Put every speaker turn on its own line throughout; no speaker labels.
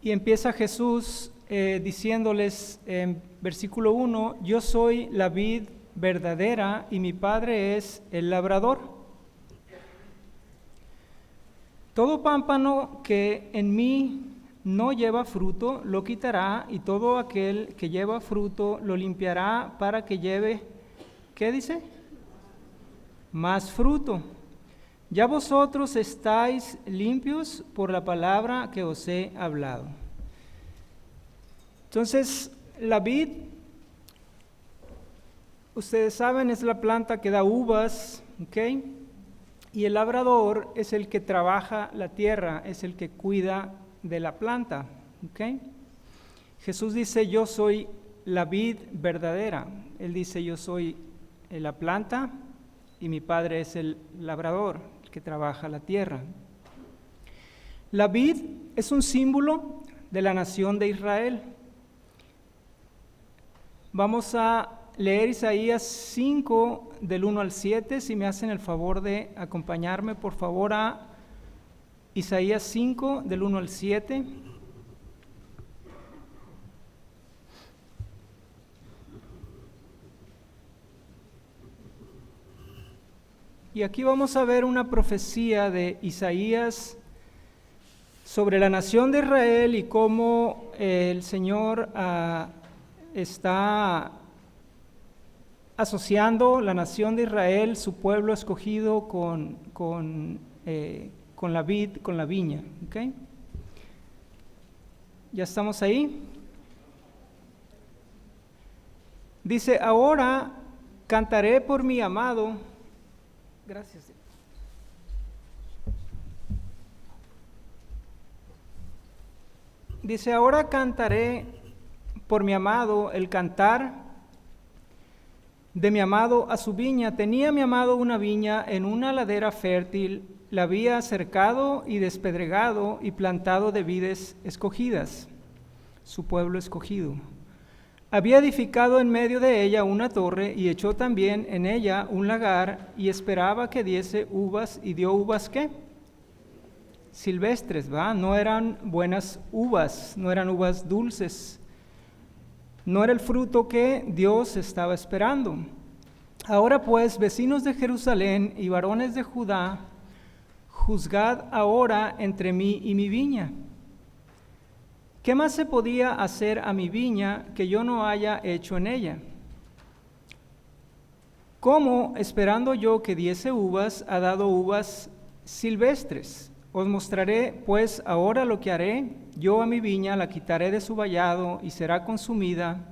Y empieza Jesús diciéndoles en versículo 1, yo soy la vid verdadera y mi Padre es el labrador. Todo pámpano que en mí no lleva fruto lo quitará, y todo aquel que lleva fruto lo limpiará para que lleve, ¿qué dice? Más fruto. Ya vosotros estáis limpios por la palabra que os he hablado. Entonces, la vid, ustedes saben, es la planta que da uvas, ¿ok? Y el labrador es el que trabaja la tierra, es el que cuida de la planta, ¿ok? Jesús dice, yo soy la vid verdadera. Él dice, yo soy la planta y mi Padre es el labrador, el que trabaja la tierra. La vid es un símbolo de la nación de Israel. Vamos a leer Isaías 5 del 1 al 7, si me hacen el favor de acompañarme por favor a Isaías 5 del 1 al 7. Y aquí vamos a ver una profecía de Isaías sobre la nación de Israel y cómo el Señor está asociando la nación de Israel, su pueblo escogido, con la vid, con la viña. ¿Okay? ¿Ya estamos ahí? Dice, ahora cantaré por mi amado. Gracias. Dice, ahora cantaré por mi amado el cantar de mi amado a su viña. Tenía mi amado una viña en una ladera fértil, la había cercado y despedregado y plantado de vides escogidas, su pueblo escogido. Había edificado en medio de ella una torre y echó también en ella un lagar y esperaba que diese uvas, y dio uvas, ¿qué? Silvestres, ¿va? No eran buenas uvas, no eran uvas dulces. No era el fruto que Dios estaba esperando. Ahora pues, vecinos de Jerusalén y varones de Judá, juzgad ahora entre mí y mi viña. ¿Qué más se podía hacer a mi viña que yo no haya hecho en ella? ¿Cómo, esperando yo que diese uvas, ha dado uvas silvestres? Os mostraré pues ahora lo que haré. Yo a mi viña la quitaré de su vallado y será consumida.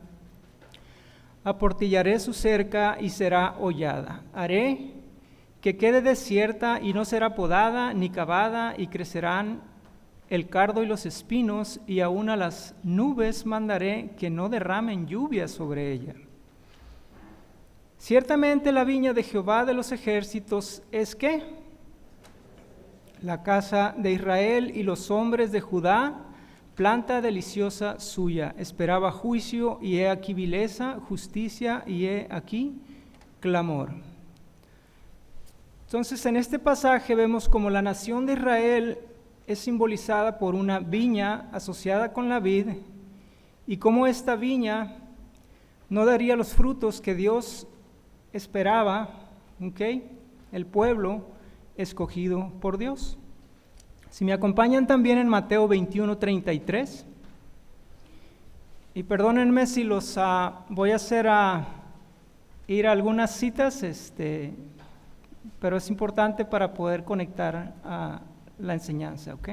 Aportillaré su cerca y será hollada. Haré que quede desierta y no será podada ni cavada, y crecerán el cardo y los espinos, y aún a las nubes mandaré que no derramen lluvia sobre ella. Ciertamente la viña de Jehová de los ejércitos es ¿qué? La casa de Israel, y los hombres de Judá, planta deliciosa suya. Esperaba juicio, y he aquí vileza, justicia, y he aquí clamor. Entonces, en este pasaje vemos como la nación de Israel es simbolizada por una viña asociada con la vid, y cómo esta viña no daría los frutos que Dios esperaba, ¿ok? El pueblo escogido por Dios. Si me acompañan también en Mateo 21:33, y perdónenme si los voy a hacer ir a algunas citas, pero es importante para poder conectar a la enseñanza, ¿ok?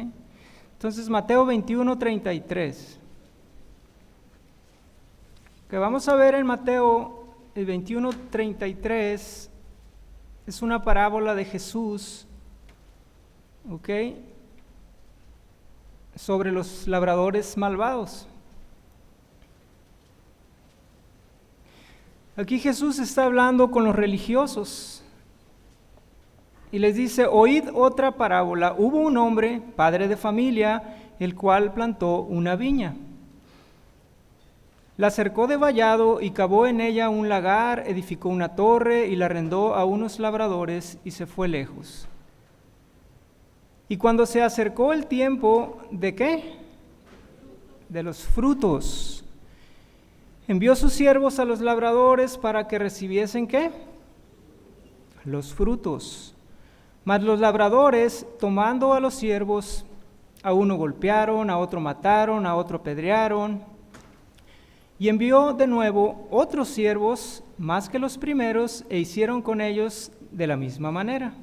Entonces, Mateo 21:33. Que vamos a ver en Mateo 21:33, es una parábola de Jesús, ¿ok? Sobre los labradores malvados. Aquí Jesús está hablando con los religiosos y les dice, oíd otra parábola. Hubo un hombre, padre de familia, el cual plantó una viña. La cercó de vallado y cavó en ella un lagar, edificó una torre y la arrendó a unos labradores y se fue lejos. Y cuando se acercó el tiempo de ¿qué? De los frutos. Envió sus siervos a los labradores para que recibiesen ¿qué? Los frutos. Mas los labradores, tomando a los siervos, a uno golpearon, a otro mataron, a otro apedrearon. Y envió de nuevo otros siervos, más que los primeros, e hicieron con ellos de la misma manera.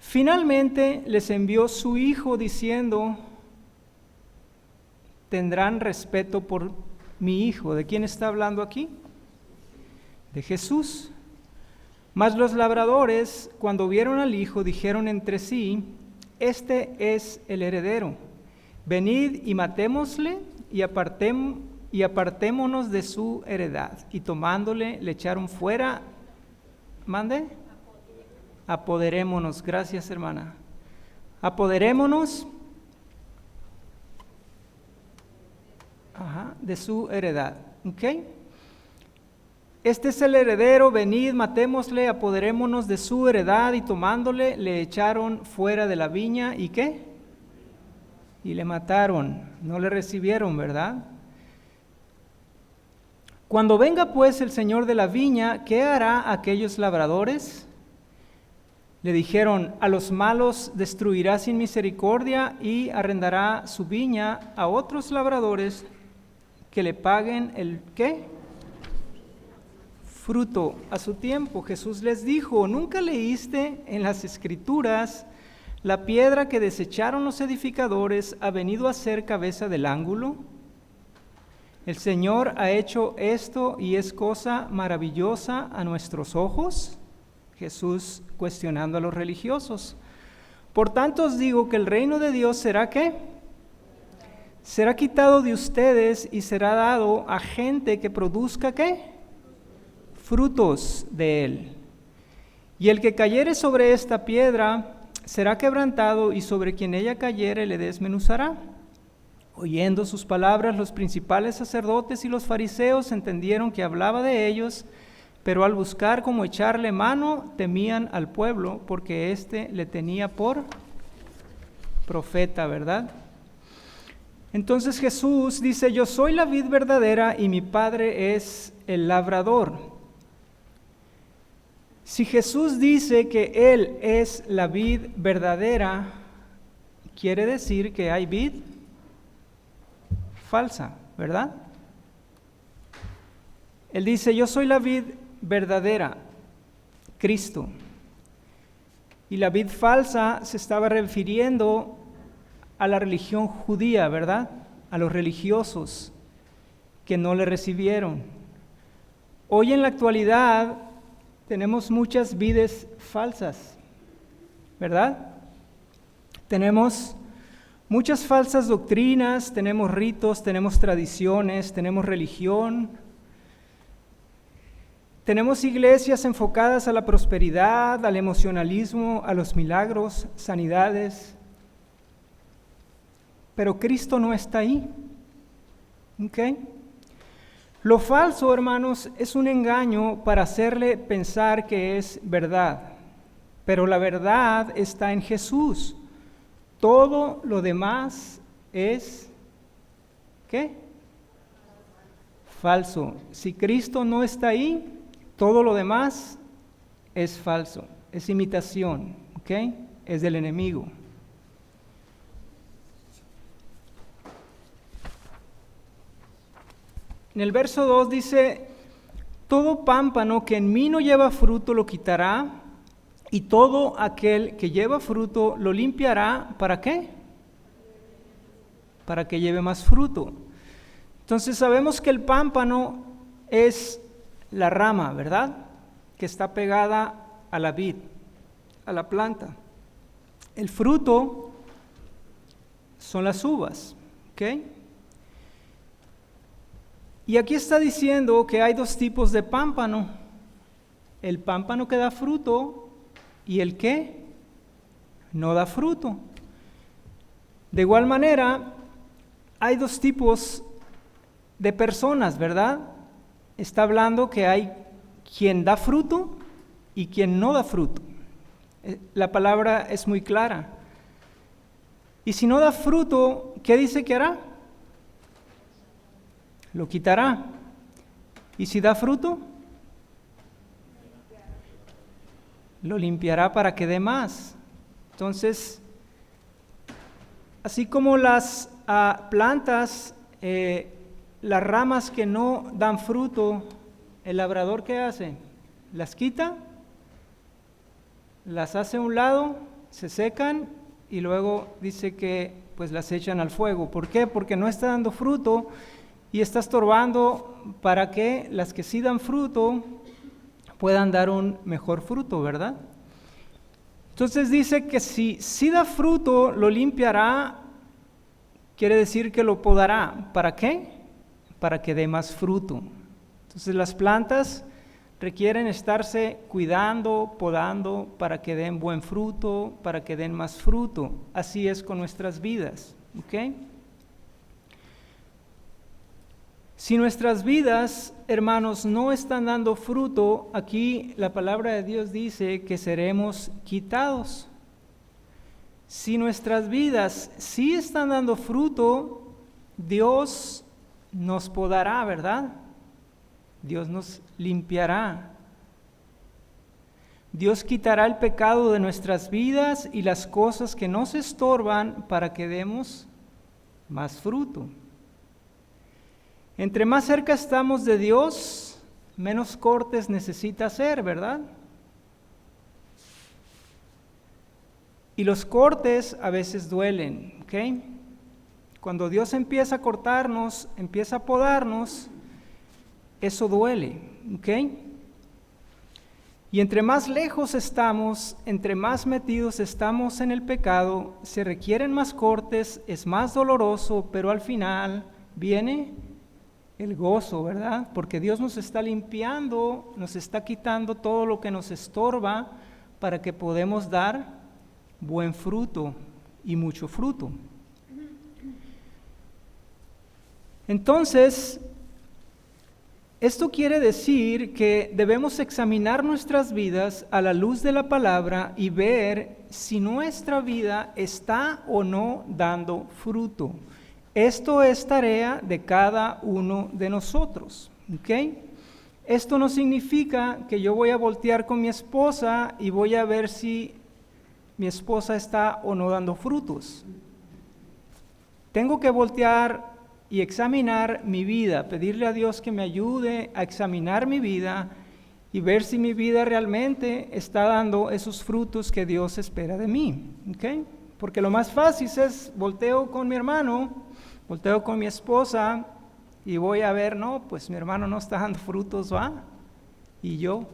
Finalmente les envió su hijo diciendo: tendrán respeto por mi hijo. ¿De quién está hablando aquí? De Jesús. Mas los labradores, cuando vieron al hijo, dijeron entre sí: este es el heredero. Venid y matémosle y apartémonos de su heredad. Y tomándole, le echaron fuera. ¿Mande? Apoderémonos. Gracias, hermana. Apoderémonos de su heredad. ¿Ok? Este es el heredero, venid, matémosle, apoderémonos de su heredad, y tomándole, le echaron fuera de la viña, ¿y qué? Y le mataron, no le recibieron, ¿verdad? Cuando venga pues el señor de la viña, ¿qué hará aquellos labradores? Le dijeron: a los malos destruirá sin misericordia y arrendará su viña a otros labradores que le paguen el ¿qué? Fruto a su tiempo. Jesús les dijo: ¿nunca leíste en las Escrituras: la piedra que desecharon los edificadores ha venido a ser cabeza del ángulo? El Señor ha hecho esto y es cosa maravillosa a nuestros ojos. Jesús cuestionando a los religiosos. Por tanto os digo que el reino de Dios será ¿qué? Será quitado de ustedes y será dado a gente que produzca ¿qué? Frutos de él. Y el que cayere sobre esta piedra será quebrantado, y sobre quien ella cayere le desmenuzará. Oyendo sus palabras, los principales sacerdotes y los fariseos entendieron que hablaba de ellos, pero al buscar cómo echarle mano, temían al pueblo, porque éste le tenía por profeta, ¿verdad? Entonces Jesús dice: yo soy la vid verdadera y mi Padre es el labrador. Si Jesús dice que Él es la vid verdadera, quiere decir que hay vid falsa, ¿verdad? Él dice: yo soy la vid verdadera, Cristo. Y la vid falsa se estaba refiriendo a la religión judía, ¿verdad? A los religiosos que no le recibieron. Hoy en la actualidad tenemos muchas vides falsas, ¿verdad? Tenemos muchas falsas doctrinas, tenemos ritos, tenemos tradiciones, tenemos religión. Tenemos iglesias enfocadas a la prosperidad, al emocionalismo, a los milagros, sanidades. Pero Cristo no está ahí. ¿Ok? Lo falso, hermanos, es un engaño para hacerle pensar que es verdad. Pero la verdad está en Jesús. Todo lo demás es, ¿qué? Falso. Si Cristo no está ahí, todo lo demás es falso, es imitación, ¿ok? Es del enemigo. En el verso 2 dice: todo pámpano que en mí no lleva fruto lo quitará, y todo aquel que lleva fruto lo limpiará. ¿Para qué? Para que lleve más fruto. Entonces sabemos que el pámpano es la rama, ¿verdad? Que está pegada a la vid, a la planta. El fruto son las uvas, ¿ok? Y aquí está diciendo que hay dos tipos de pámpano: el pámpano que da fruto y el que no da fruto. De igual manera, hay dos tipos de personas, ¿verdad? Está hablando que hay quien da fruto y quien no da fruto. La palabra es muy clara. Y si no da fruto, ¿qué dice que hará? Lo quitará. ¿Y si da fruto? Lo limpiará para que dé más. Entonces, así como las plantas, las ramas que no dan fruto, el labrador ¿qué hace? Las quita, las hace a un lado, se secan y luego dice que pues las echan al fuego. ¿Por qué? Porque no está dando fruto y está estorbando para que las que sí dan fruto puedan dar un mejor fruto, ¿verdad? Entonces dice que si da fruto, lo limpiará, quiere decir que lo podará. ¿Para qué? Para que dé más fruto. Entonces las plantas requieren estarse cuidando, podando, para que den buen fruto, para que den más fruto. Así es con nuestras vidas, ¿ok? Si nuestras vidas, hermanos, no están dando fruto, aquí la palabra de Dios dice que seremos quitados. Si nuestras vidas sí están dando fruto, Dios nos podará, ¿verdad? Dios nos limpiará. Dios quitará el pecado de nuestras vidas y las cosas que nos estorban para que demos más fruto. Entre más cerca estamos de Dios, menos cortes necesita hacer, ¿verdad? Y los cortes a veces duelen, ¿ok? Cuando Dios empieza a cortarnos, empieza a podarnos, eso duele, ¿ok? Y entre más lejos estamos, entre más metidos estamos en el pecado, se requieren más cortes, es más doloroso, pero al final viene el gozo, ¿verdad? Porque Dios nos está limpiando, nos está quitando todo lo que nos estorba para que podamos dar buen fruto y mucho fruto. Entonces, esto quiere decir que debemos examinar nuestras vidas a la luz de la palabra y ver si nuestra vida está o no dando fruto. Esto es tarea de cada uno de nosotros, ¿ok? Esto no significa que yo voy a voltear con mi esposa y voy a ver si mi esposa está o no dando frutos. Tengo que voltear y examinar mi vida, pedirle a Dios que me ayude a examinar mi vida y ver si mi vida realmente está dando esos frutos que Dios espera de mí, ¿ok? Porque lo más fácil es volteo con mi hermano, volteo con mi esposa y voy a ver, no, pues mi hermano no está dando frutos, ¿va? Y yo,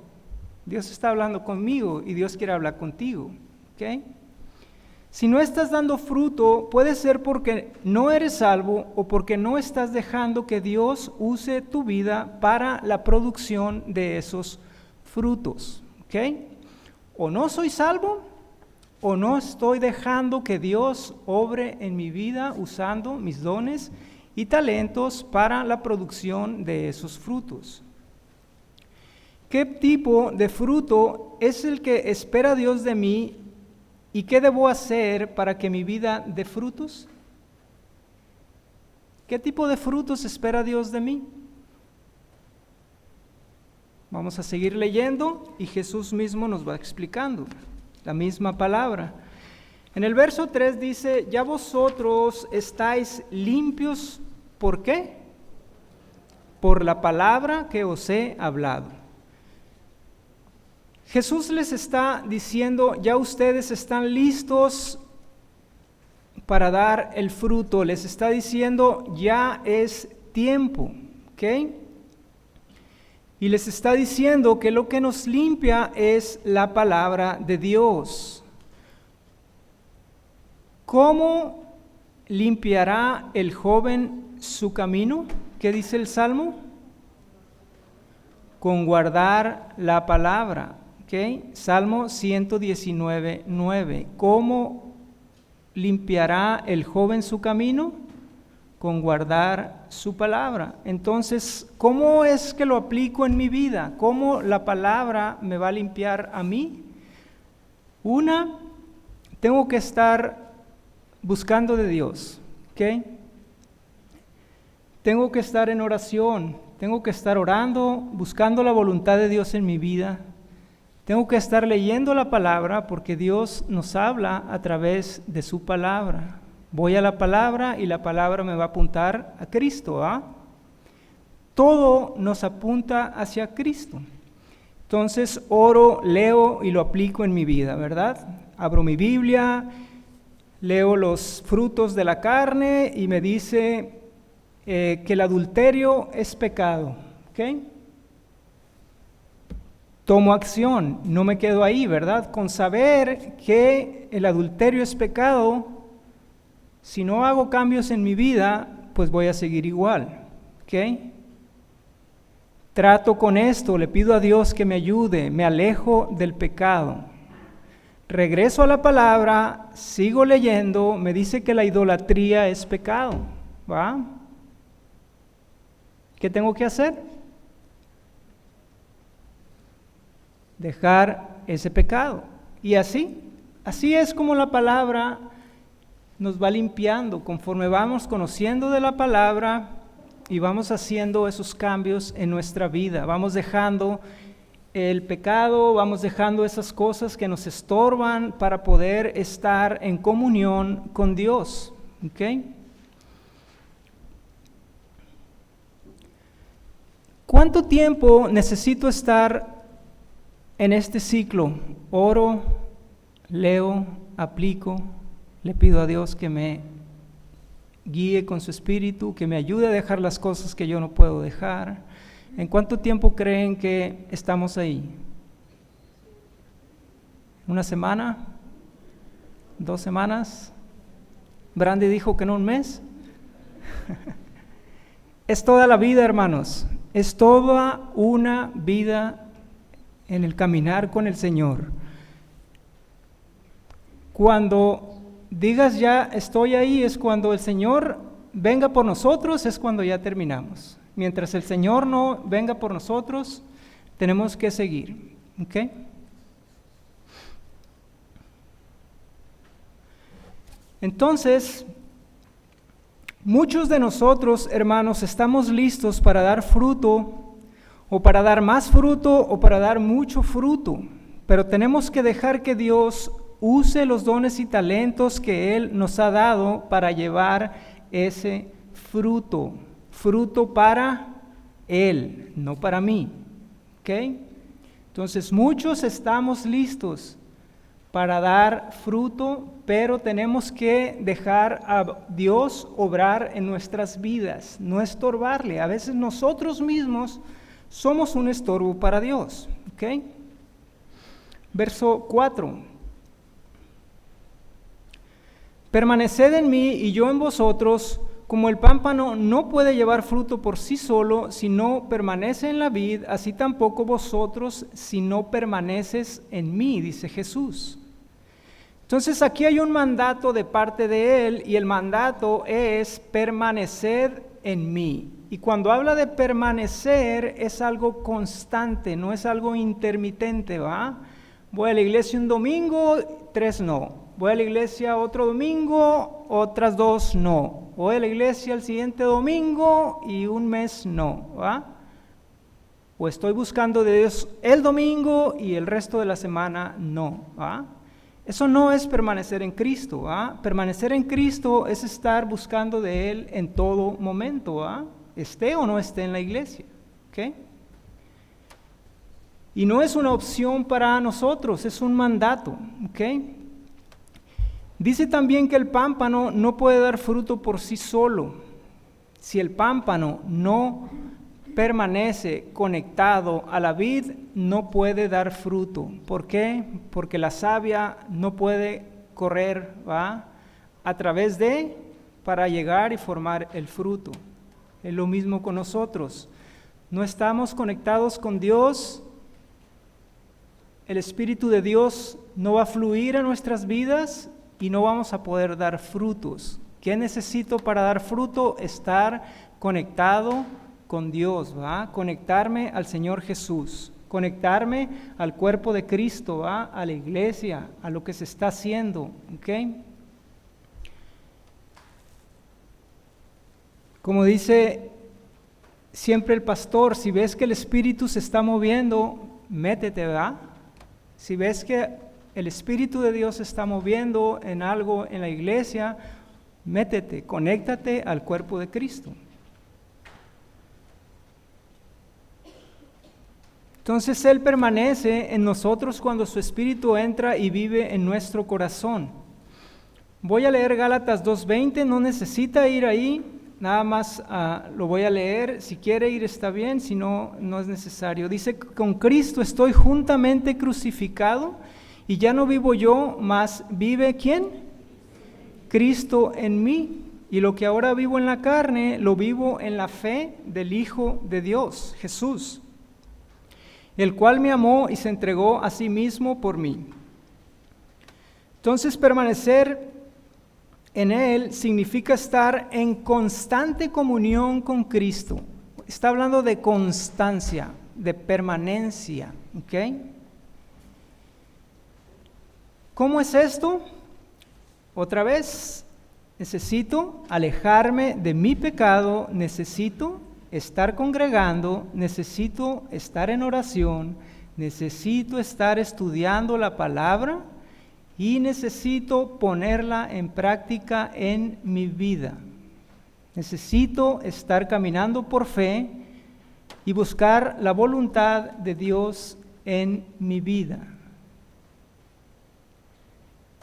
Dios está hablando conmigo y Dios quiere hablar contigo, ¿ok? Si no estás dando fruto, puede ser porque no eres salvo o porque no estás dejando que Dios use tu vida para la producción de esos frutos, ¿ok? O no soy salvo, o no estoy dejando que Dios obre en mi vida usando mis dones y talentos para la producción de esos frutos. ¿Qué tipo de fruto es el que espera Dios de mí y qué debo hacer para que mi vida dé frutos? ¿Qué tipo de frutos espera Dios de mí? Vamos a seguir leyendo y Jesús mismo nos va explicando la misma palabra. En el verso 3 dice, ya vosotros estáis limpios, ¿por qué? Por la palabra que os he hablado. Jesús les está diciendo, ya ustedes están listos para dar el fruto, les está diciendo, ya es tiempo, ¿ok? Y les está diciendo que lo que nos limpia es la palabra de Dios. ¿Cómo limpiará el joven su camino? ¿Qué dice el Salmo? Con guardar la palabra. ¿Okay? Salmo 119, 9. ¿Cómo limpiará el joven su camino? Con guardar su palabra. Entonces, ¿cómo es que lo aplico en mi vida? ¿Cómo la palabra me va a limpiar a mí? Tengo que estar buscando de Dios, ¿ok? Tengo que estar en oración, tengo que estar orando, buscando la voluntad de Dios en mi vida. Tengo que estar leyendo la palabra porque Dios nos habla a través de su palabra. Voy a la palabra y la palabra me va a apuntar a Cristo, ¿ah? Todo nos apunta hacia Cristo. Entonces oro, leo y lo aplico en mi vida, ¿verdad? Abro mi Biblia, leo los frutos de la carne y me dice que el adulterio es pecado, ¿ok? Tomo acción, no me quedo ahí, ¿verdad? Con saber que el adulterio es pecado, si no hago cambios en mi vida, pues voy a seguir igual, ¿ok? Trato con esto, le pido a Dios que me ayude, me alejo del pecado. Regreso a la palabra, sigo leyendo, me dice que la idolatría es pecado, ¿va? ¿Qué tengo que hacer? Dejar ese pecado. Y así es como la palabra nos va limpiando, conforme vamos conociendo de la palabra y vamos haciendo esos cambios en nuestra vida. Vamos dejando el pecado, vamos dejando esas cosas que nos estorban para poder estar en comunión con Dios, ¿ok? ¿Cuánto tiempo necesito estar en este ciclo? Oro, leo, aplico, le pido a Dios que me guíe con su espíritu, que me ayude a dejar las cosas que yo no puedo dejar. ¿En cuánto tiempo creen que estamos ahí? ¿Una semana? ¿2 semanas? Brandy dijo que no, un mes. Es toda la vida, hermanos. Es toda una vida en el caminar con el Señor. Cuando digas ya estoy ahí, es cuando el Señor venga por nosotros, es cuando ya terminamos. Mientras el Señor no venga por nosotros, tenemos que seguir, ¿ok? Entonces, muchos de nosotros, hermanos, estamos listos para dar fruto, o para dar más fruto, o para dar mucho fruto, pero tenemos que dejar que Dios use los dones y talentos que Él nos ha dado para llevar ese fruto para Él, no para mí, ¿ok? Entonces muchos estamos listos para dar fruto, pero tenemos que dejar a Dios obrar en nuestras vidas, no estorbarle. A veces nosotros mismos somos un estorbo para Dios, ¿ok? Verso 4. Permaneced en mí y yo en vosotros, como el pámpano no puede llevar fruto por sí solo si no permanece en la vid, así tampoco vosotros si no permaneces en mí, dice Jesús. Entonces aquí hay un mandato de parte de Él y el mandato es permanecer en mí. Y cuando habla de permanecer es algo constante, no es algo intermitente, ¿va? Voy a la iglesia un domingo, 3 no. Voy a la iglesia otro domingo, otras 2 no. Voy a la iglesia el siguiente domingo y un mes no, ¿va? O estoy buscando de Dios el domingo y el resto de la semana no, ¿va? Eso no es permanecer en Cristo, ¿va? Permanecer en Cristo es estar buscando de Él en todo momento, ¿va? Esté o no esté en la iglesia, ¿ok? Y no es una opción para nosotros, es un mandato, ¿ok? Dice también que el pámpano no puede dar fruto por sí solo. Si el pámpano no permanece conectado a la vid, no puede dar fruto. ¿Por qué? Porque la savia no puede correr, ¿va? A través de, para llegar y formar el fruto. Es lo mismo con nosotros. No estamos conectados con Dios. El Espíritu de Dios no va a fluir a nuestras vidas y no vamos a poder dar frutos. ¿Qué necesito para dar fruto? Estar conectado con Dios, ¿va? Conectarme al Señor Jesús, conectarme al cuerpo de Cristo, ¿va? A la iglesia, a lo que se está haciendo, ¿ok? Como dice siempre el pastor, si ves que el Espíritu se está moviendo, métete, ¿verdad? Si ves que el Espíritu de Dios se está moviendo en algo en la iglesia, métete, conéctate al cuerpo de Cristo. Entonces Él permanece en nosotros cuando su Espíritu entra y vive en nuestro corazón. Voy a leer Gálatas 2:20, no necesita ir ahí, nada más lo voy a leer. Si quiere ir está bien, si no, no es necesario. Dice, con Cristo estoy juntamente crucificado y ya no vivo yo, mas vive ¿quién? Cristo en mí. Y lo que ahora vivo en la carne, lo vivo en la fe del Hijo de Dios, Jesús, el cual me amó y se entregó a sí mismo por mí. Entonces, permanecer en Él significa estar en constante comunión con Cristo. Está hablando de constancia, de permanencia, ¿ok? ¿Cómo es esto? Otra vez, necesito alejarme de mi pecado, necesito estar congregando, necesito estar en oración, necesito estar estudiando la palabra y necesito ponerla en práctica en mi vida. Necesito estar caminando por fe y buscar la voluntad de Dios en mi vida.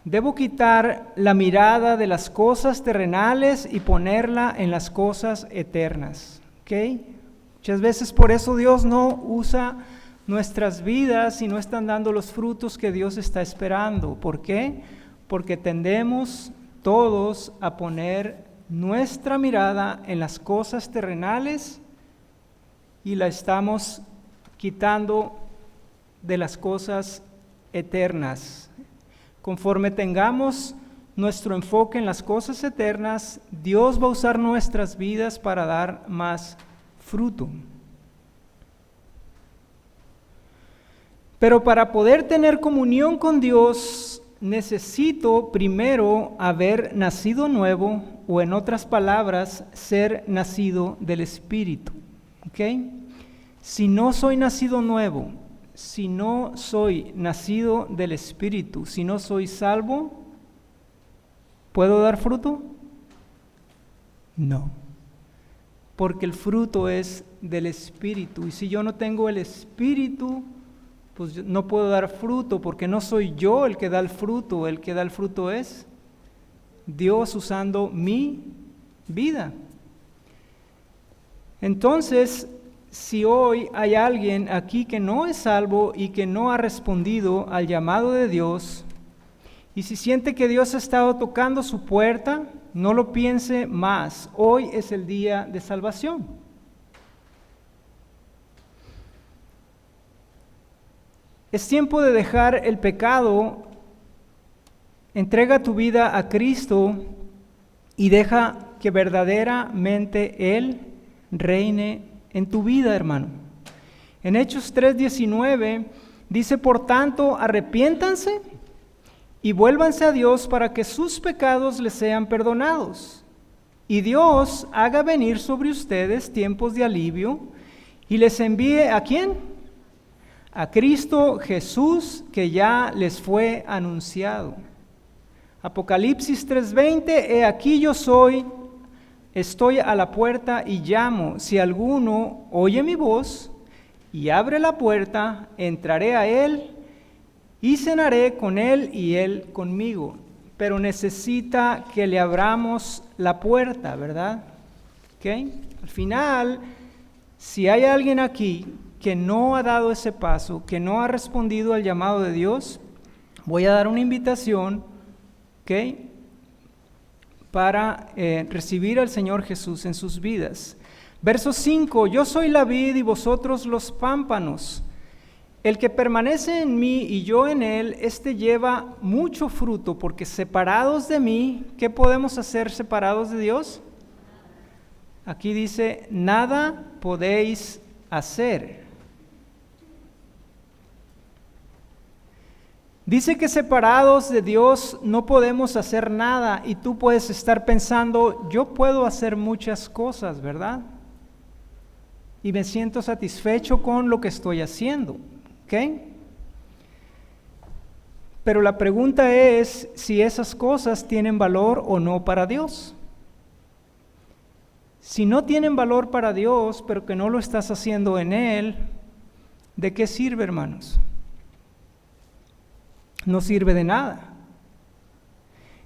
Debo quitar la mirada de las cosas terrenales y ponerla en las cosas eternas. ¿Okay? Muchas veces por eso Dios no usa nuestras vidas y no están dando los frutos que Dios está esperando. ¿Por qué? Porque tendemos todos a poner nuestra mirada en las cosas terrenales y la estamos quitando de las cosas eternas. Conforme tengamos nuestro enfoque en las cosas eternas, Dios va a usar nuestras vidas para dar más fruto. Pero para poder tener comunión con Dios, necesito primero haber nacido nuevo, o en otras palabras, ser nacido del Espíritu. ¿Ok? Si no soy nacido nuevo, si no soy nacido del Espíritu, si no soy salvo, ¿puedo dar fruto? No, porque el fruto es del Espíritu, y si yo no tengo el Espíritu, pues no puedo dar fruto, porque no soy yo el que da el fruto es Dios usando mi vida. Entonces, si hoy hay alguien aquí que no es salvo y que no ha respondido al llamado de Dios, y si siente que Dios ha estado tocando su puerta, no lo piense más. Hoy es el día de salvación. Es tiempo de dejar el pecado. Entrega tu vida a Cristo y deja que verdaderamente Él reine en tu vida, hermano. En Hechos 3:19 dice, por tanto, arrepiéntanse y vuélvanse a Dios para que sus pecados les sean perdonados. Y Dios haga venir sobre ustedes tiempos de alivio y les envíe ¿a quién? A Cristo Jesús, que ya les fue anunciado. Apocalipsis 3:20, he aquí yo estoy a la puerta y llamo. Si alguno oye mi voz y abre la puerta, entraré a él y cenaré con él y él conmigo. Pero necesita que le abramos la puerta, ¿verdad? ¿Okay? Al final, si hay alguien aquí que no ha dado ese paso, que no ha respondido al llamado de Dios, voy a dar una invitación, ¿okay?, para recibir al Señor Jesús en sus vidas. Verso 5, yo soy la vid y vosotros los pámpanos. El que permanece en mí y yo en él, este lleva mucho fruto, porque separados de mí, ¿qué podemos hacer separados de Dios? Aquí dice, nada podéis hacer. Dice que separados de Dios no podemos hacer nada, y tú puedes estar pensando, yo puedo hacer muchas cosas, ¿verdad? Y me siento satisfecho con lo que estoy haciendo, ¿ok? Pero la pregunta es si esas cosas tienen valor o no para Dios. Si no tienen valor para Dios, pero que no lo estás haciendo en Él, ¿de qué sirve, hermanos? No sirve de nada.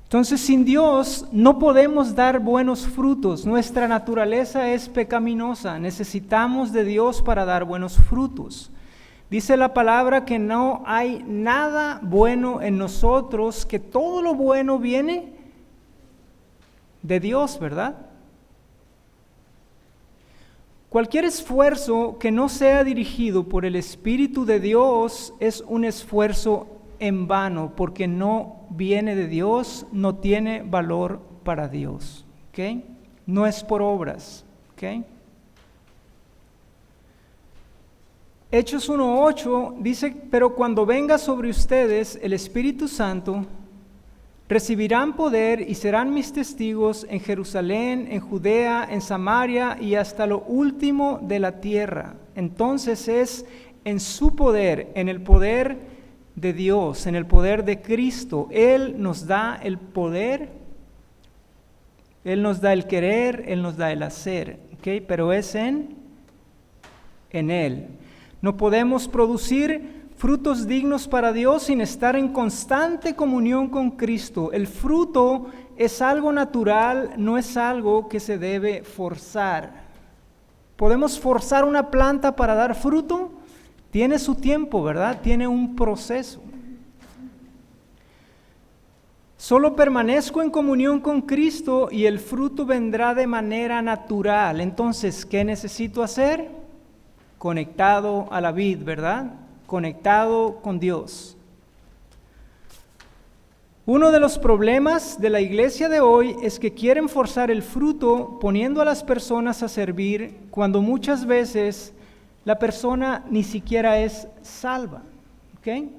Entonces, sin Dios no podemos dar buenos frutos. Nuestra naturaleza es pecaminosa. Necesitamos de Dios para dar buenos frutos. Dice la palabra que no hay nada bueno en nosotros, que todo lo bueno viene de Dios, ¿verdad? Cualquier esfuerzo que no sea dirigido por el Espíritu de Dios es un esfuerzo en vano, porque no viene de Dios, no tiene valor para Dios, ¿ok? No es por obras, ¿ok? Hechos 1:8 dice, pero cuando venga sobre ustedes el Espíritu Santo, recibirán poder y serán mis testigos en Jerusalén, en Judea, en Samaria y hasta lo último de la tierra. Entonces es en su poder, en el poder de Dios, en el poder de Cristo. Él nos da el poder, Él nos da el querer, Él nos da el hacer, ¿ok? Pero es en Él. No podemos producir frutos dignos para Dios sin estar en constante comunión con Cristo. El fruto es algo natural, no es algo que se debe forzar. ¿Podemos forzar una planta para dar fruto? Tiene su tiempo, ¿verdad? Tiene un proceso. Solo permanezco en comunión con Cristo y el fruto vendrá de manera natural. Entonces, ¿qué necesito hacer? Conectado a la vid, ¿verdad? Conectado con Dios. Uno de los problemas de la iglesia de hoy es que quieren forzar el fruto poniendo a las personas a servir cuando muchas veces la persona ni siquiera es salva, ¿ok?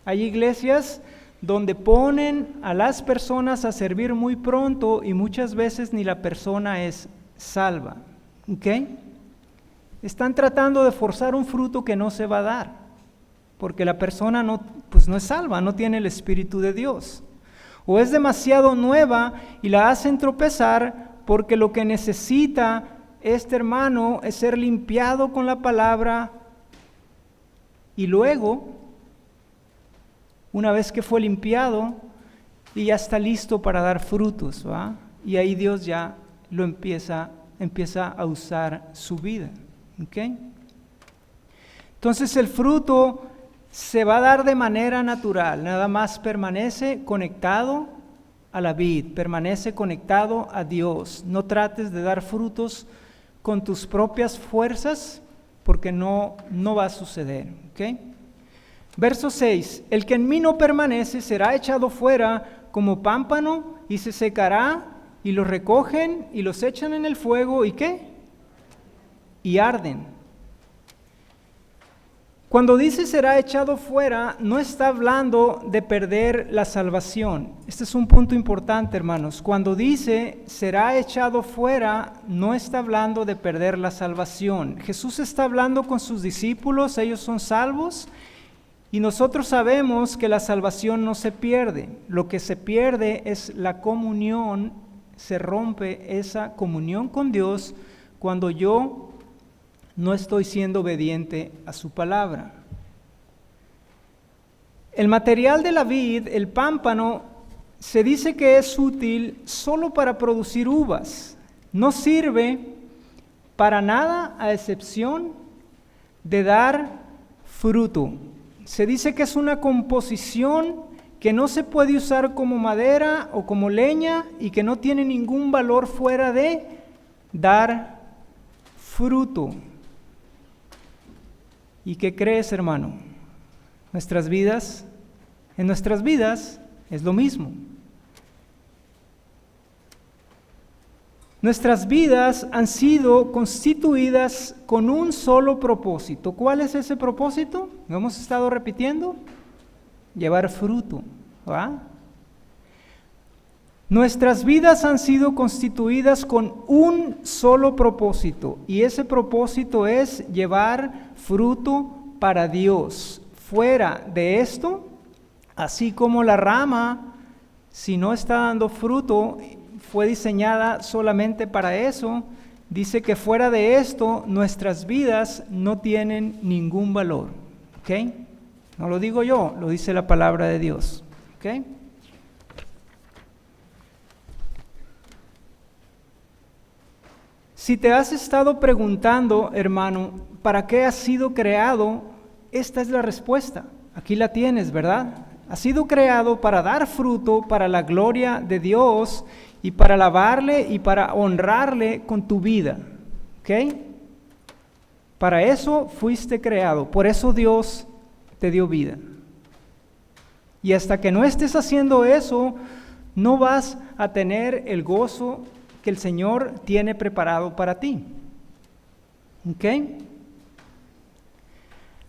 Hay iglesias donde ponen a las personas a servir muy pronto y muchas veces ni la persona es salva, ¿ok? Están tratando de forzar un fruto que no se va a dar, porque la persona no es salva, no tiene el Espíritu de Dios. O es demasiado nueva y la hacen tropezar porque lo que necesita este hermano es ser limpiado con la palabra y luego, una vez que fue limpiado, y ya está listo para dar frutos, ¿va? Y ahí Dios ya lo empieza a usar su vida, ¿ok? Entonces el fruto se va a dar de manera natural, nada más permanece conectado a la vid, permanece conectado a Dios. No trates de dar frutos con tus propias fuerzas, porque no va a suceder, ¿ok? Verso 6, el que en mí no permanece será echado fuera como pámpano y se secará, y los recogen y los echan en el fuego, ¿y qué? Y arden. Cuando dice será echado fuera, no está hablando de perder la salvación. Este es un punto importante, hermanos. Cuando dice será echado fuera, no está hablando de perder la salvación. Jesús está hablando con sus discípulos, ellos son salvos, y nosotros sabemos que la salvación no se pierde. Lo que se pierde es la comunión, se rompe esa comunión con Dios cuando yo no estoy siendo obediente a su palabra. El material de la vid, el pámpano, se dice que es útil solo para producir uvas. No sirve para nada a excepción de dar fruto. Se dice que es una composición que no se puede usar como madera o como leña y que no tiene ningún valor fuera de dar fruto. ¿Y qué crees, hermano? En nuestras vidas es lo mismo. Nuestras vidas han sido constituidas con un solo propósito. ¿Cuál es ese propósito? ¿Lo hemos estado repitiendo? Llevar fruto, ¿va? Nuestras vidas han sido constituidas con un solo propósito, y ese propósito es llevar fruto para Dios. Fuera de esto, así como la rama, si no está dando fruto, fue diseñada solamente para eso, dice que fuera de esto, nuestras vidas no tienen ningún valor. ¿Ok? No lo digo yo, lo dice la palabra de Dios. ¿Ok? Si te has estado preguntando, hermano, ¿para qué has sido creado? Esta es la respuesta. Aquí la tienes, ¿verdad? Has sido creado para dar fruto para la gloria de Dios y para alabarle y para honrarle con tu vida. ¿Ok? Para eso fuiste creado, por eso Dios te dio vida. Y hasta que no estés haciendo eso, no vas a tener el gozo que el Señor tiene preparado para ti. ¿Ok?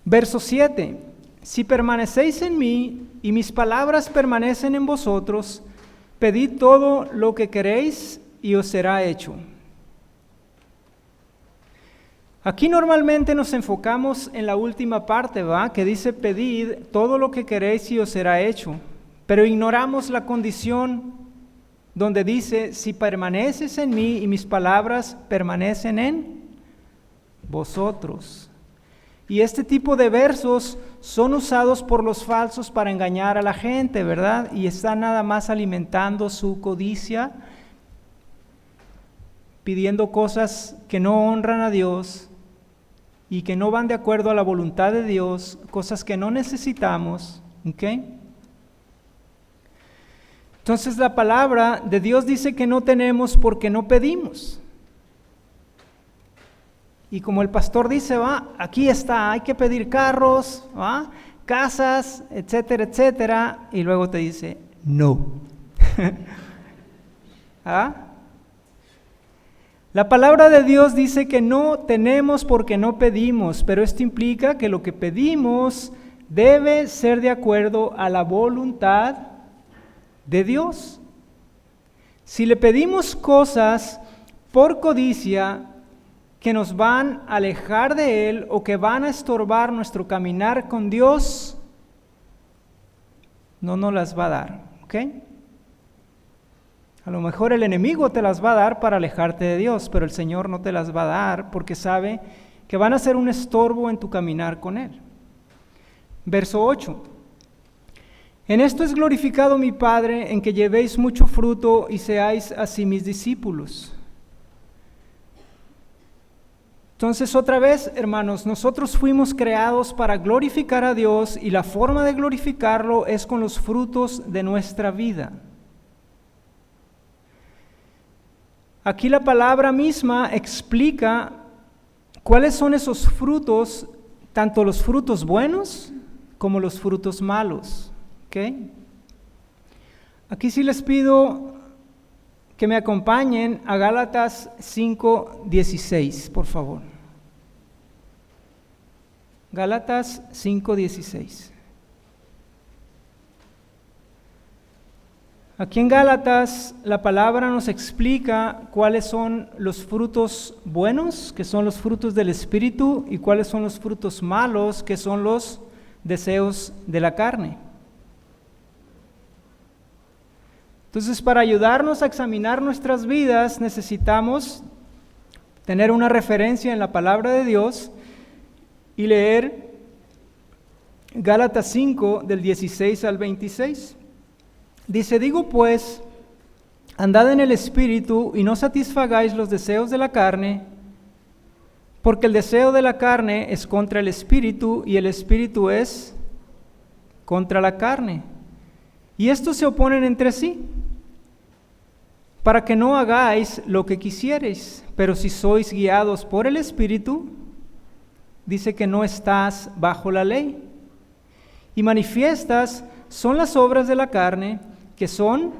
Verso 7. Si permanecéis en mí y mis palabras permanecen en vosotros, pedid todo lo que queréis y os será hecho. Aquí normalmente nos enfocamos en la última parte, ¿va? Que dice pedid todo lo que queréis y os será hecho. Pero ignoramos la condición donde dice, si permaneces en mí y mis palabras permanecen en vosotros. Y este tipo de versos son usados por los falsos para engañar a la gente, ¿verdad? Y están nada más alimentando su codicia, pidiendo cosas que no honran a Dios y que no van de acuerdo a la voluntad de Dios, cosas que no necesitamos, ¿ok? Entonces la palabra de Dios dice que no tenemos porque no pedimos. Y como el pastor dice, va, aquí está, hay que pedir carros, ¿va? Casas, etcétera, etcétera, y luego te dice, no. ¿Ah? La palabra de Dios dice que no tenemos porque no pedimos, pero esto implica que lo que pedimos debe ser de acuerdo a la voluntad de Dios. Si le pedimos cosas por codicia que nos van a alejar de Él o que van a estorbar nuestro caminar con Dios, no nos las va a dar, ¿ok? A lo mejor el enemigo te las va a dar para alejarte de Dios, pero el Señor no te las va a dar porque sabe que van a ser un estorbo en tu caminar con Él. Verso 8. En esto es glorificado mi Padre, en que llevéis mucho fruto y seáis así mis discípulos. Entonces, otra vez, hermanos, nosotros fuimos creados para glorificar a Dios y la forma de glorificarlo es con los frutos de nuestra vida. Aquí la palabra misma explica cuáles son esos frutos, tanto los frutos buenos como los frutos malos. ¿Okay? Aquí sí les pido que me acompañen a Gálatas 5:16, por favor. Gálatas 5:16. Aquí en Gálatas la palabra nos explica cuáles son los frutos buenos, que son los frutos del Espíritu, y cuáles son los frutos malos, que son los deseos de la carne. Entonces, para ayudarnos a examinar nuestras vidas, necesitamos tener una referencia en la palabra de Dios y leer Gálatas 5, del 16 al 26. Dice, digo pues, andad en el Espíritu y no satisfagáis los deseos de la carne, porque el deseo de la carne es contra el Espíritu y el Espíritu es contra la carne. Y estos se oponen entre sí, para que no hagáis lo que quisierais. Pero si sois guiados por el Espíritu, dice que no estás bajo la ley. Y manifiestas son las obras de la carne, que son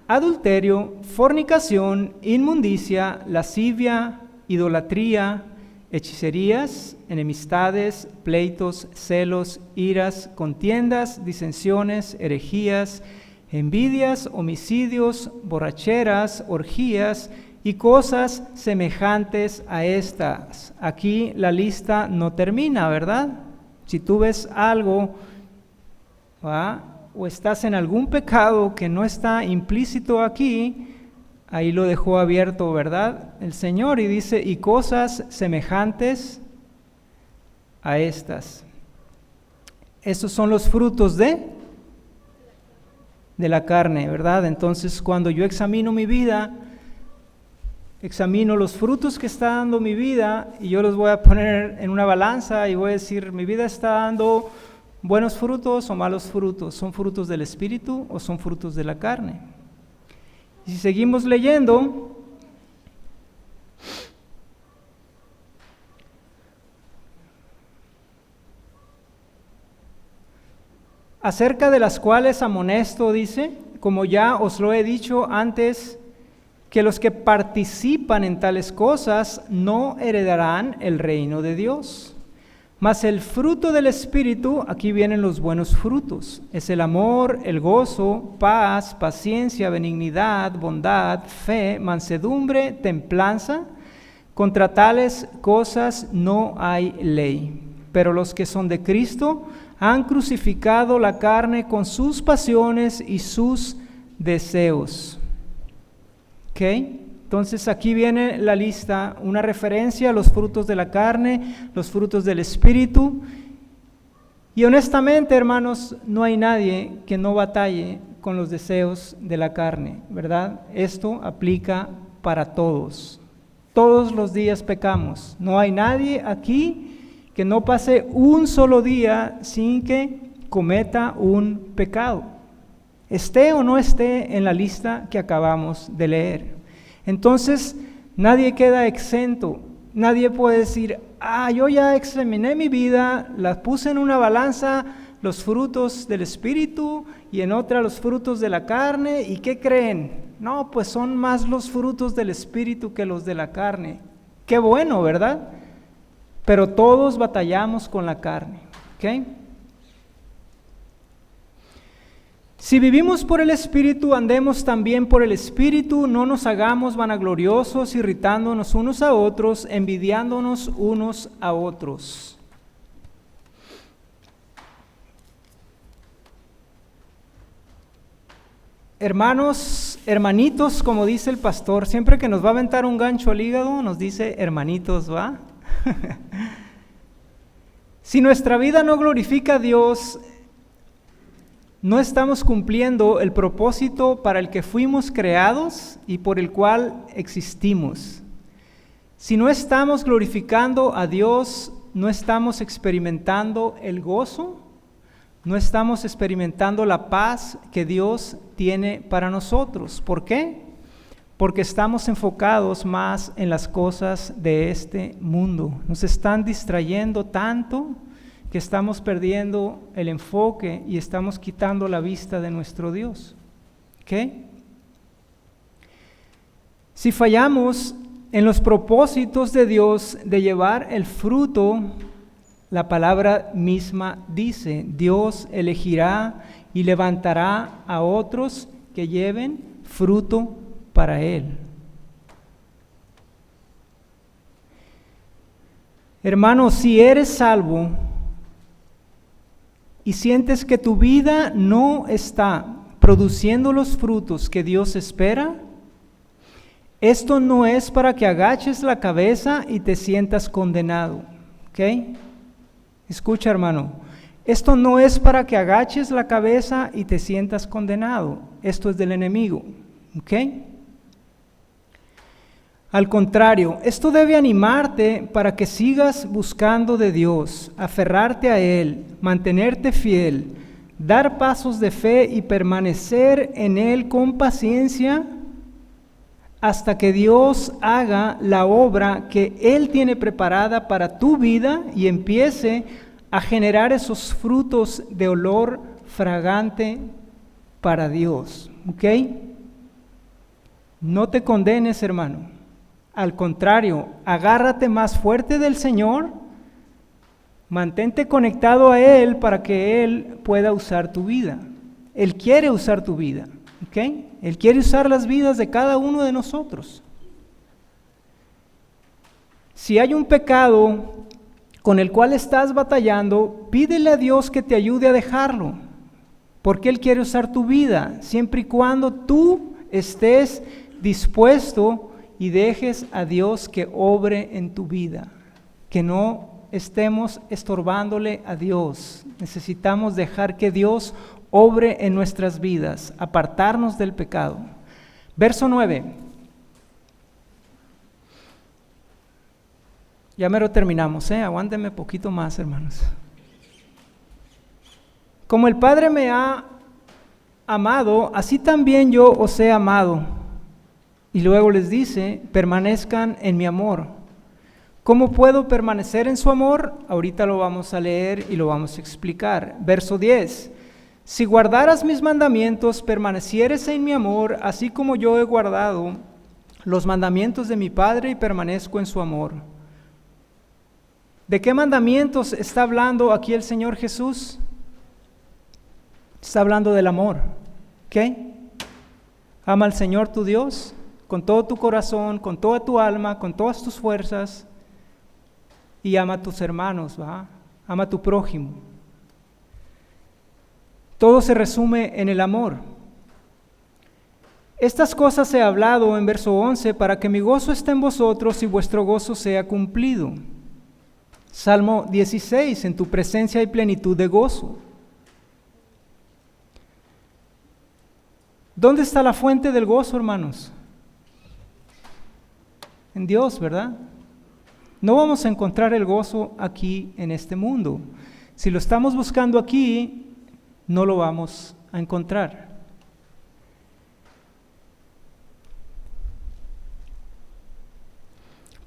adulterio, fornicación, inmundicia, lascivia, idolatría, hechicerías, enemistades, pleitos, celos, iras, contiendas, disensiones, herejías, envidias, homicidios, borracheras, orgías y cosas semejantes a estas. Aquí la lista no termina, ¿verdad? Si tú ves algo, o estás en algún pecado que no está implícito aquí, ahí lo dejó abierto, ¿verdad? El Señor, y dice, y cosas semejantes a estas. Estos son los frutos de la carne, ¿verdad? Entonces, cuando yo examino mi vida, examino los frutos que está dando mi vida, y yo los voy a poner en una balanza y voy a decir, mi vida está dando buenos frutos o malos frutos, ¿son frutos del Espíritu o son frutos de la carne? Y si seguimos leyendo, acerca de las cuales amonesto, dice, como ya os lo he dicho antes, que los que participan en tales cosas no heredarán el reino de Dios. Mas el fruto del Espíritu, aquí vienen los buenos frutos, es el amor, el gozo, paz, paciencia, benignidad, bondad, fe, mansedumbre, templanza. Contra tales cosas no hay ley. Pero los que son de Cristo han crucificado la carne con sus pasiones y sus deseos. ¿Ok? Entonces aquí viene la lista, una referencia a los frutos de la carne, los frutos del Espíritu. Y honestamente, hermanos, no hay nadie que no batalle con los deseos de la carne, ¿verdad? Esto aplica para todos. Todos los días pecamos. No hay nadie aquí que no pase un solo día sin que cometa un pecado, esté o no esté en la lista que acabamos de leer. Entonces, nadie queda exento, nadie puede decir, yo ya examiné mi vida, la puse en una balanza, los frutos del Espíritu, y en otra los frutos de la carne, ¿y qué creen? No, pues son más los frutos del Espíritu que los de la carne. Qué bueno, ¿verdad? Pero todos batallamos con la carne, ¿ok? Si vivimos por el Espíritu, andemos también por el Espíritu, no nos hagamos vanagloriosos, irritándonos unos a otros, envidiándonos unos a otros. Hermanos, hermanitos, como dice el pastor, siempre que nos va a aventar un gancho al hígado, nos dice hermanitos, ¿va? Si nuestra vida no glorifica a Dios, no estamos cumpliendo el propósito para el que fuimos creados y por el cual existimos. Si no estamos glorificando a Dios, no estamos experimentando el gozo, no estamos experimentando la paz que Dios tiene para nosotros. ¿Por qué? Porque estamos enfocados más en las cosas de este mundo. Nos están distrayendo tanto que estamos perdiendo el enfoque y estamos quitando la vista de nuestro Dios. ¿Ok? Si fallamos en los propósitos de Dios de llevar el fruto, la palabra misma dice, Dios elegirá y levantará a otros que lleven fruto para Él. Hermano, si eres salvo y sientes que tu vida no está produciendo los frutos que Dios espera, esto no es para que agaches la cabeza y te sientas condenado, ¿ok? Escucha, hermano, esto no es para que agaches la cabeza y te sientas condenado, esto es del enemigo, ¿ok? Al contrario, esto debe animarte para que sigas buscando de Dios, aferrarte a Él, mantenerte fiel, dar pasos de fe y permanecer en Él con paciencia hasta que Dios haga la obra que Él tiene preparada para tu vida y empiece a generar esos frutos de olor fragante para Dios. ¿Ok? No te condenes, hermano. Al contrario, agárrate más fuerte del Señor, mantente conectado a Él para que Él pueda usar tu vida. Él quiere usar tu vida, ¿ok? Él quiere usar las vidas de cada uno de nosotros. Si hay un pecado con el cual estás batallando, pídele a Dios que te ayude a dejarlo, porque Él quiere usar tu vida, siempre y cuando tú estés dispuesto y dejes a Dios que obre en tu vida, que no estemos estorbándole a Dios. Necesitamos dejar que Dios obre en nuestras vidas, apartarnos del pecado. Verso 9. Ya mero terminamos, aguántenme poquito más, hermanos. Como el Padre me ha amado, así también yo os he amado. Y luego les dice, permanezcan en mi amor. ¿Cómo puedo permanecer en su amor? Ahorita lo vamos a leer y lo vamos a explicar. Verso 10. Si guardaras mis mandamientos, permanecieres en mi amor, así como yo he guardado los mandamientos de mi Padre y permanezco en su amor. ¿De qué mandamientos está hablando aquí el Señor Jesús? Está hablando del amor. ¿Qué? Ama al Señor tu Dios con todo tu corazón, con toda tu alma, con todas tus fuerzas, y ama a tus hermanos, ¿va? Ama a tu prójimo. Todo se resume en el amor. Estas cosas he hablado en verso 11 para que mi gozo esté en vosotros y vuestro gozo sea cumplido. Salmo 16, en tu presencia hay plenitud de gozo. ¿Dónde está la fuente del gozo, hermanos? En Dios, ¿verdad? No vamos a encontrar el gozo aquí en este mundo. Si lo estamos buscando aquí, no lo vamos a encontrar.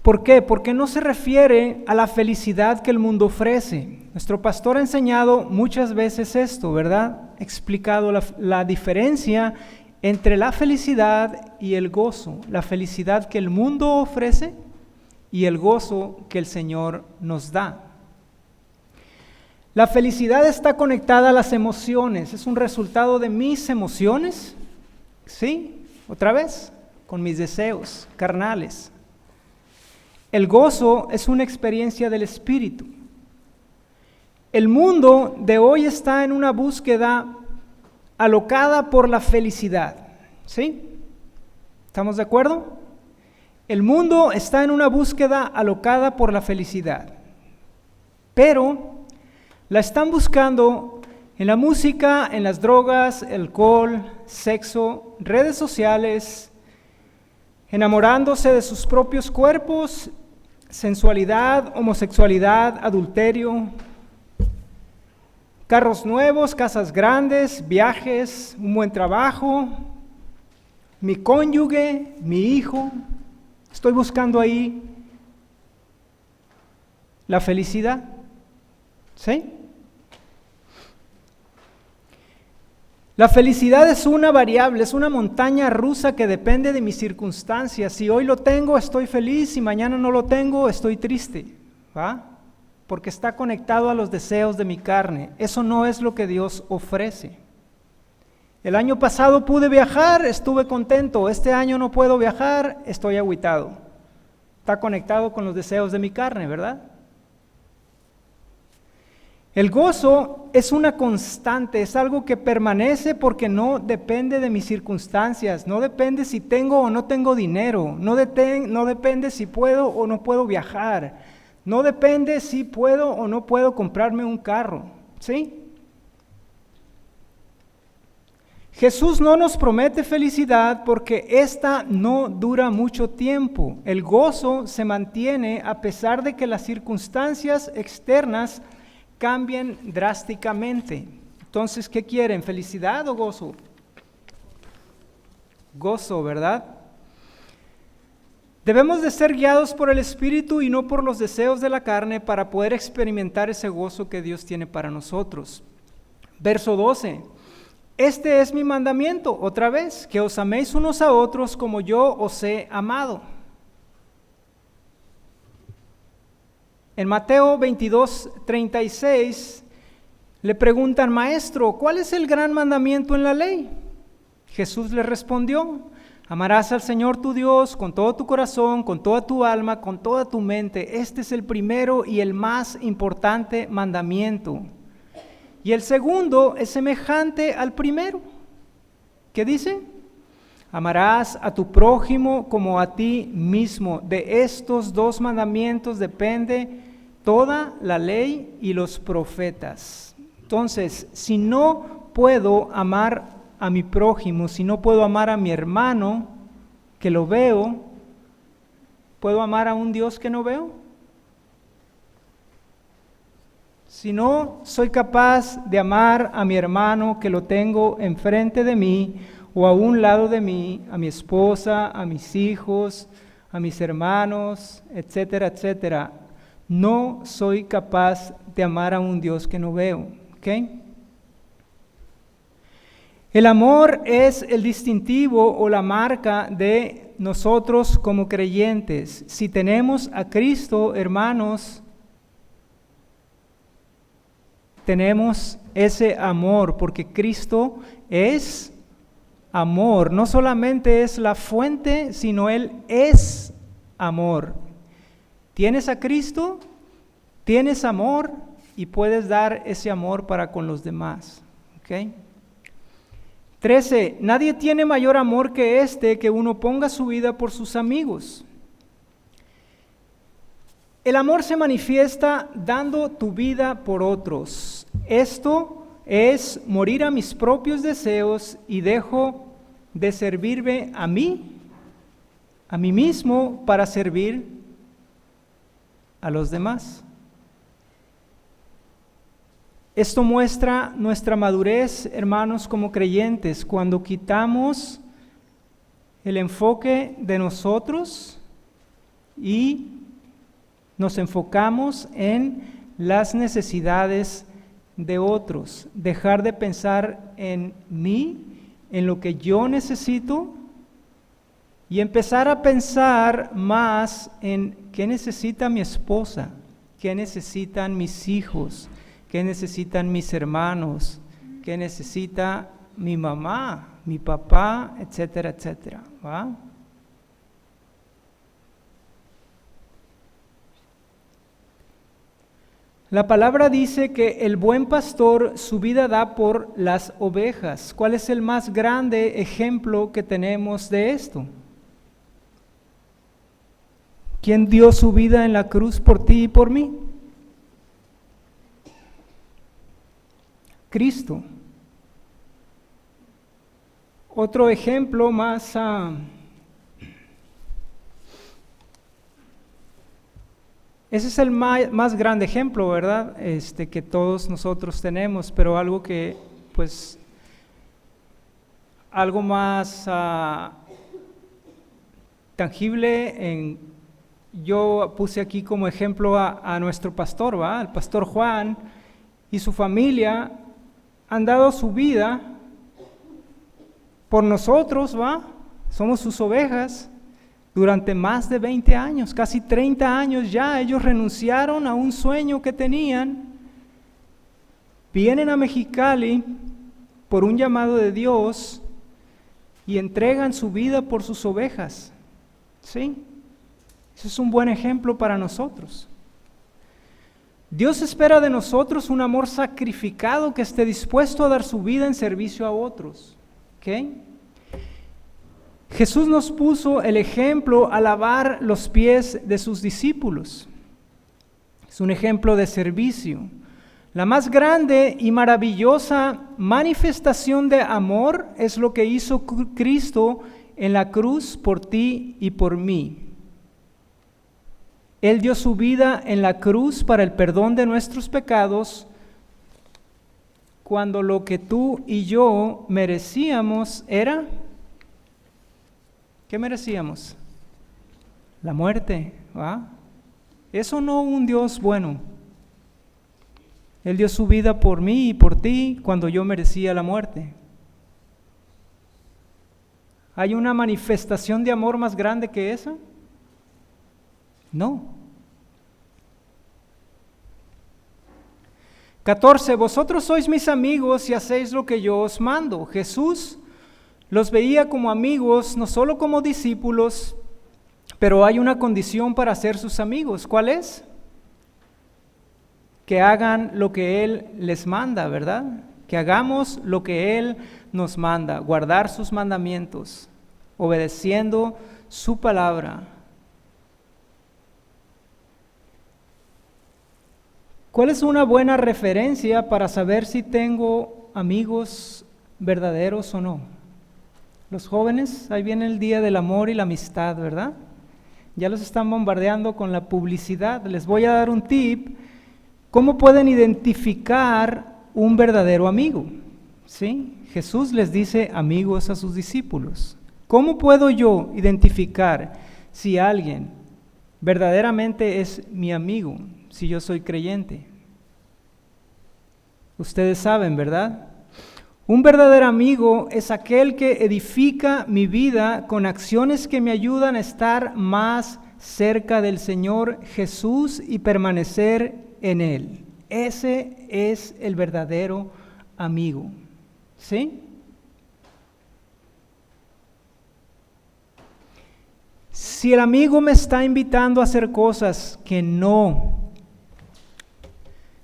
¿Por qué? Porque no se refiere a la felicidad que el mundo ofrece. Nuestro pastor ha enseñado muchas veces esto, ¿verdad? Ha explicado la diferencia entre la felicidad y el gozo. La felicidad que el mundo ofrece y el gozo que el Señor nos da. La felicidad está conectada a las emociones, es un resultado de mis emociones, ¿sí? Otra vez, con mis deseos carnales. El gozo es una experiencia del Espíritu. El mundo de hoy está en una búsqueda alocada por la felicidad, ¿sí? ¿Estamos de acuerdo? El mundo está en una búsqueda alocada por la felicidad, pero la están buscando en la música, en las drogas, alcohol, sexo, redes sociales, enamorándose de sus propios cuerpos, sensualidad, homosexualidad, adulterio, carros nuevos, casas grandes, viajes, un buen trabajo, mi cónyuge, mi hijo. Estoy buscando ahí la felicidad, ¿sí? La felicidad es una variable, es una montaña rusa que depende de mis circunstancias. Si hoy lo tengo, estoy feliz, si mañana no lo tengo, estoy triste, ¿va? Porque está conectado a los deseos de mi carne. Eso no es lo que Dios ofrece. El año pasado pude viajar, estuve contento. Este año no puedo viajar, estoy agüitado. Está conectado con los deseos de mi carne, ¿verdad? El gozo es una constante, es algo que permanece porque no depende de mis circunstancias, no depende si tengo o no tengo dinero, no depende si puedo o no puedo viajar, no depende si puedo o no puedo comprarme un carro, ¿sí? Jesús no nos promete felicidad porque esta no dura mucho tiempo. El gozo se mantiene a pesar de que las circunstancias externas cambien drásticamente. Entonces, ¿qué quieren? ¿Felicidad o gozo? Gozo, ¿verdad? Debemos de ser guiados por el Espíritu y no por los deseos de la carne para poder experimentar ese gozo que Dios tiene para nosotros. Verso 12. Este es mi mandamiento, otra vez, que os améis unos a otros como yo os he amado. En Mateo 22:36 le preguntan, Maestro, ¿cuál es el gran mandamiento en la ley? Jesús le respondió, amarás al Señor tu Dios con todo tu corazón, con toda tu alma, con toda tu mente. Este es el primero y el más importante mandamiento. Y el segundo es semejante al primero. ¿Qué dice? Amarás a tu prójimo como a ti mismo. De estos dos mandamientos depende toda la ley y los profetas. Entonces, si no puedo amar a mi prójimo, si no puedo amar a mi hermano que lo veo, ¿puedo amar a un Dios que no veo? Si no soy capaz de amar a mi hermano que lo tengo enfrente de mí o a un lado de mí, a mi esposa, a mis hijos, a mis hermanos, etcétera, etcétera, no soy capaz de amar a un Dios que no veo. ¿Ok? El amor es el distintivo o la marca de nosotros como creyentes. Si tenemos a Cristo, hermanos, tenemos ese amor, porque Cristo es amor. No solamente es la fuente, sino Él es amor. ¿Tienes a Cristo? ¿Tienes amor? Y puedes dar ese amor para con los demás. ¿Ok? 13. Nadie tiene mayor amor que este, que uno ponga su vida por sus amigos. El amor se manifiesta dando tu vida por otros. Esto es morir a mis propios deseos y dejo de servirme a mí mismo, para servir a los demás. Esto muestra nuestra madurez, hermanos, como creyentes, cuando quitamos el enfoque de nosotros y nos enfocamos en las necesidades de otros. Dejar de pensar en mí, en lo que yo necesito, y empezar a pensar más en qué necesita mi esposa, qué necesitan mis hijos, qué necesitan mis hermanos, qué necesita mi mamá, mi papá, etcétera, etcétera. ¿Va? La palabra dice que el buen pastor su vida da por las ovejas. ¿Cuál es el más grande ejemplo que tenemos de esto? ¿Quién dio su vida en la cruz por ti y por mí? Cristo. Otro ejemplo más ese es el más grande ejemplo, ¿verdad? Que todos nosotros tenemos, pero algo que, pues, algo más tangible. Yo puse aquí como ejemplo a nuestro pastor, ¿va? El pastor Juan y su familia han dado su vida por nosotros, ¿va? Somos sus ovejas. Durante más de 20 años, casi 30 años ya, ellos renunciaron a un sueño que tenían, vienen a Mexicali por un llamado de Dios y entregan su vida por sus ovejas. ¿Sí? Ese es un buen ejemplo para nosotros. Dios espera de nosotros un amor sacrificado que esté dispuesto a dar su vida en servicio a otros. ¿Ok? Jesús nos puso el ejemplo a lavar los pies de sus discípulos. Es un ejemplo de servicio. La más grande y maravillosa manifestación de amor es lo que hizo Cristo en la cruz por ti y por mí. Él dio su vida en la cruz para el perdón de nuestros pecados, cuando lo que tú y yo merecíamos era... ¿Qué merecíamos? La muerte, ¿va? Eso no un Dios bueno. Él dio su vida por mí y por ti cuando yo merecía la muerte. ¿Hay una manifestación de amor más grande que esa? No. 14. Vosotros sois mis amigos y hacéis lo que yo os mando. Jesús los veía como amigos, no solo como discípulos, pero hay una condición para ser sus amigos. ¿Cuál es? Que hagan lo que Él les manda, ¿verdad? Que hagamos lo que Él nos manda, guardar sus mandamientos, obedeciendo su palabra. ¿Cuál es una buena referencia para saber si tengo amigos verdaderos o no? Los jóvenes, ahí viene el día del amor y la amistad, ¿verdad? Ya los están bombardeando con la publicidad. Les voy a dar un tip. ¿Cómo pueden identificar un verdadero amigo? ¿Sí? Jesús les dice amigos a sus discípulos. ¿Cómo puedo yo identificar si alguien verdaderamente es mi amigo, si yo soy creyente? Ustedes saben, ¿verdad? Un verdadero amigo es aquel que edifica mi vida con acciones que me ayudan a estar más cerca del Señor Jesús y permanecer en Él. Ese es el verdadero amigo. ¿Sí? Si el amigo me está invitando a hacer cosas que no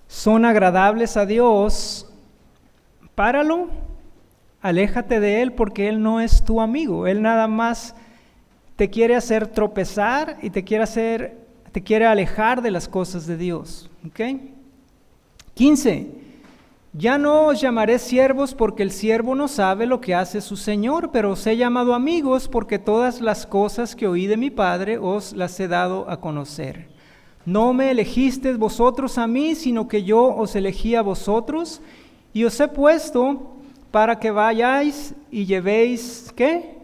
son agradables a Dios, páralo, aléjate de él porque él no es tu amigo. Él nada más te quiere hacer tropezar y te quiere alejar de las cosas de Dios. ¿Ok? 15. Ya no os llamaré siervos porque el siervo no sabe lo que hace su Señor, pero os he llamado amigos porque todas las cosas que oí de mi Padre os las he dado a conocer. No me elegisteis vosotros a mí, sino que yo os elegí a vosotros y os he puesto para que vayáis y llevéis, ¿qué?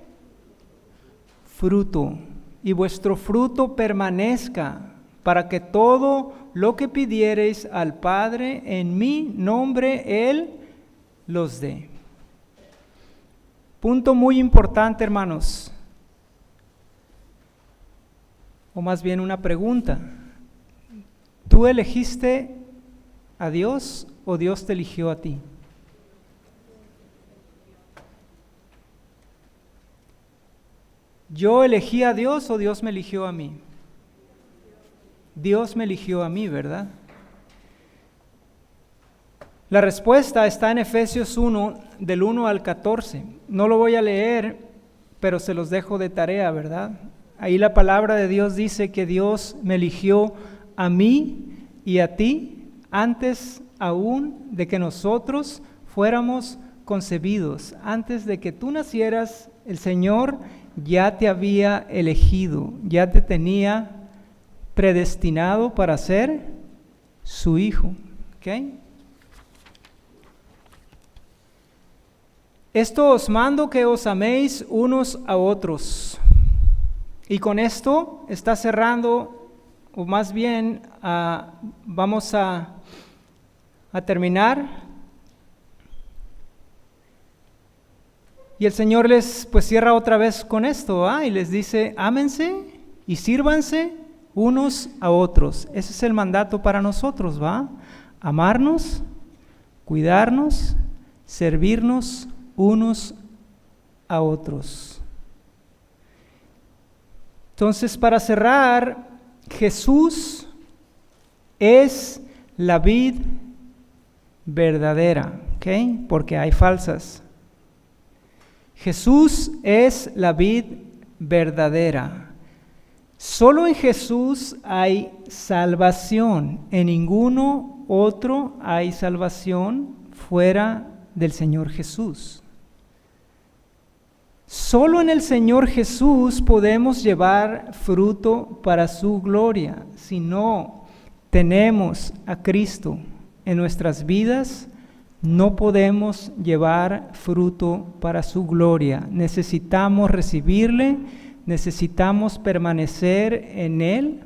Fruto, y vuestro fruto permanezca, para que todo lo que pidiereis al Padre en mi nombre, Él los dé. Punto muy importante, hermanos, o más bien una pregunta. ¿Tú elegiste a Dios o Dios te eligió a ti? ¿Yo elegí a Dios o Dios me eligió a mí? Dios me eligió a mí, ¿verdad? La respuesta está en Efesios 1, del 1 al 14. No lo voy a leer, pero se los dejo de tarea, ¿verdad? Ahí la palabra de Dios dice que Dios me eligió a mí y a ti antes aún de que nosotros fuéramos concebidos. Antes de que tú nacieras, el Señor ya te había elegido, ya te tenía predestinado para ser su hijo. ¿Okay? Esto os mando, que os améis unos a otros. Y con esto está cerrando, o más bien vamos a terminar. Y el Señor les pues cierra otra vez con esto, y les dice: ámense y sírvanse unos a otros. Ese es el mandato para nosotros, amarnos, cuidarnos, servirnos unos a otros. Entonces, para cerrar, Jesús es la vid verdadera, ¿ok? Porque hay falsas. Jesús es la vid verdadera. Solo en Jesús hay salvación. En ninguno otro hay salvación fuera del Señor Jesús. Solo en el Señor Jesús podemos llevar fruto para su gloria. Si no tenemos a Cristo en nuestras vidas, no podemos llevar fruto para su gloria. Necesitamos recibirle, necesitamos permanecer en Él,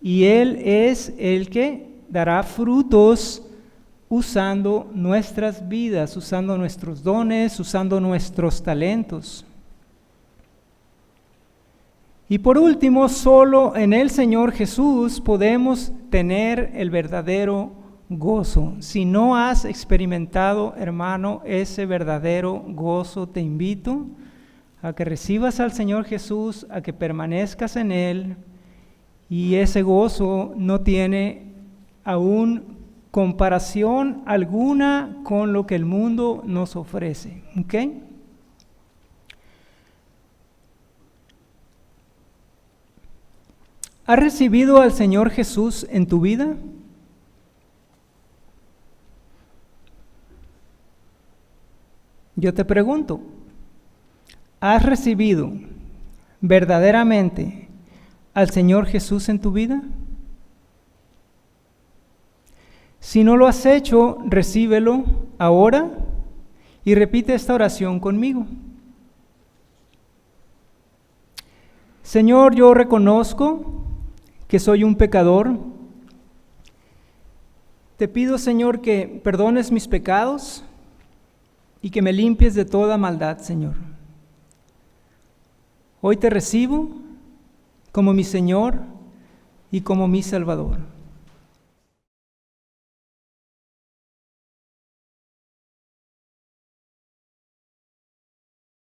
y Él es el que dará frutos usando nuestras vidas, usando nuestros dones, usando nuestros talentos. Y por último, solo en el Señor Jesús podemos tener el verdadero gozo. Si no has experimentado, hermano, ese verdadero gozo, te invito a que recibas al Señor Jesús, a que permanezcas en Él, y ese gozo no tiene aún comparación alguna con lo que el mundo nos ofrece. ¿Ok? ¿Has recibido al Señor Jesús en tu vida? Yo te pregunto, ¿has recibido verdaderamente al Señor Jesús en tu vida? Si no lo has hecho, recíbelo ahora y repite esta oración conmigo. Señor, yo reconozco que soy un pecador. Te pido, Señor, que perdones mis pecados y que me limpies de toda maldad, Señor. Hoy te recibo como mi Señor y como mi Salvador.